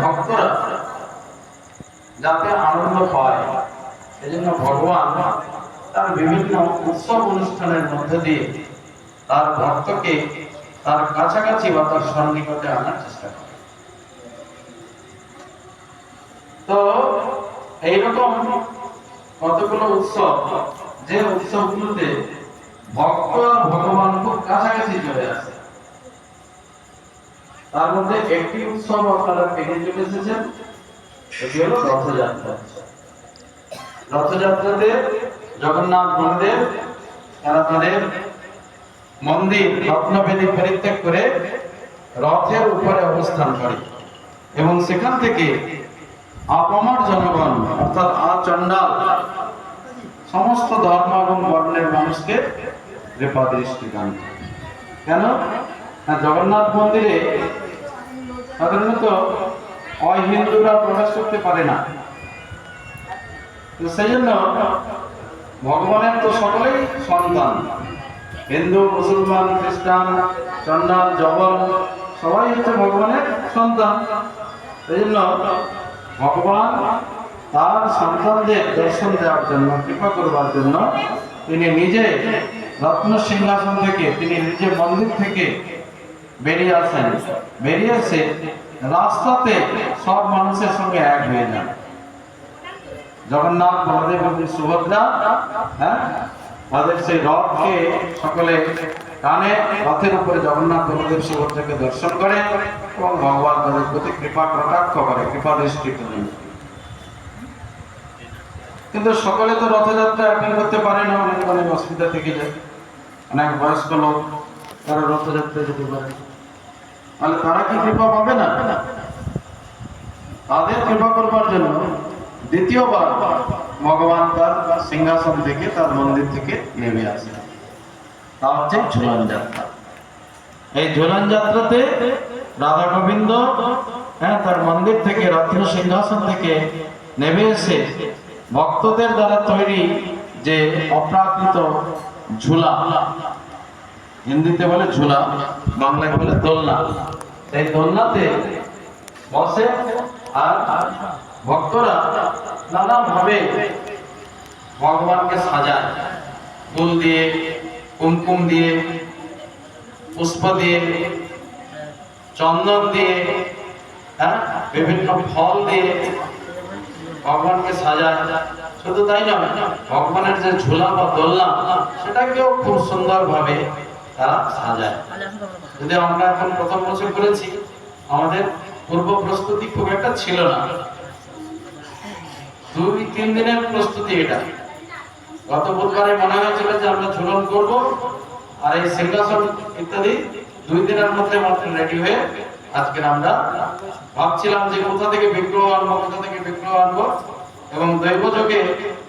ভক্তরা যাতে আনন্দ পায়, এজন্য ভগবান তার বিভিন্ন উৎসব অনুষ্ঠানের মধ্যে দিয়ে তার ভক্তকে তার কাছাকাছি বা তার সন্নিকটে আনার চেষ্টা করে। তো এইরকম কতগুলো উৎসব, যে উৎসবগুলোতে ভক্ত আর ভগবান খুব কাছাকাছি চলে আসে, তার মধ্যে একটি উৎসব আপনারা পেরিয়ে চলে এসেছেন, এটি হলো রথযাত্রা। রথযাত্রাতে জগন্নাথ বলদেব তারা তাদের মন্দির রত্নবেদী পরিত্যাগ করে রথের উপরে অবস্থান করে এবং সেখান থেকে আপামর জনগণ অর্থাৎ আচণ্ডাল সমস্ত ধর্ম এবং বর্ণের মানুষকে কৃপা দৃষ্টি দান করে। কেন? জগন্নাথ মন্দিরে সাধারণত অহিন্দুরা প্রবেশ করতে পারে না, সেই জন্য ভগবানের তো সকলেই সন্তান, হিন্দু, মুসলমান, খ্রিস্টান, চন্ডাল, জবন সবাই হচ্ছে ভগবানের সন্তান। সেই জন্য ভগবান তার সন্তানদের দর্শন দেওয়ার জন্য, কৃপা করবার জন্য তিনি নিজে রত্ন সিংহাসন থেকে, তিনি নিজে মন্দির থেকে বেরিয়ে আসেন, বেরিয়ে এসে রাস্তাতে সব মানুষের সঙ্গে এক হয়ে যান। জগন্নাথ, বলদেব এবং সুভদ্রা তাদের সেই রথকে সকলে টানে, রথের উপরে জগন্নাথ, বলদেব, সুভদ্রাকে দর্শন করে এবং ভগবান তাদের প্রতি কৃপা কটাক্ষ করে, কৃপা দৃষ্টি করেন। কিন্তু সকলে তো রথযাত্রা অ্যাটেন্ড করতে পারে না, অনেক অনেক অসুবিধা থেকে যায়। অনেক বয়স্ক লোক তারা রথযাত্রা যেতে পারে, তাহলে তারা কি কৃপা পাবে না? তাদের কৃপা করবার জন্য দ্বিতীয়বার ভগবান তার সিংহাসন থেকে, তার মন্দির থেকে নেমে আসে। তা হচ্ছে ঝুলন যাত্রা। এই ঝুলন যাত্রাতে রাধা গোবিন্দ তার মন্দির থেকে, রত্ন সিংহাসন থেকে নেমে এসে ভক্তদের দ্বারা তৈরি যে অপ্রাকৃত ঝুলা, হিন্দিতে বলে ঝুলা, বাংলায় বলে দোলনা, এই দোলনাতে বসে আর ভক্তরা নানা ভাবে ভগবানকে সাজায়, ফুল দিয়ে, কুমকুম দিয়ে, পুষ্প দিয়ে, চন্দন দিয়ে, বিভিন্ন ফল দিয়ে ভগবানকে সাজায়। শুধু তাই নয়, ভগবানের যে ঝুলা বা দোলনা সেটাকেও খুব সুন্দর ভাবে তারা সাজায়। যদি আমরা এখন প্রথম বছর করেছি, আমাদের পূর্ব প্রস্তুতি খুব একটা ছিল না, 2-3 দিনের প্রস্তুতি এটা। গত বুধবারে মনে হয়েছিল যে আমরা ঝুলন করব আর এই সিংহাসন ইত্যাদি 2 দিনের মধ্যে মাত্র রেডি হয়ে আজকে আমরা ভাবছিলাম যে কোথা থেকে বিগ্রহ আনবো এবং দৈবযোগে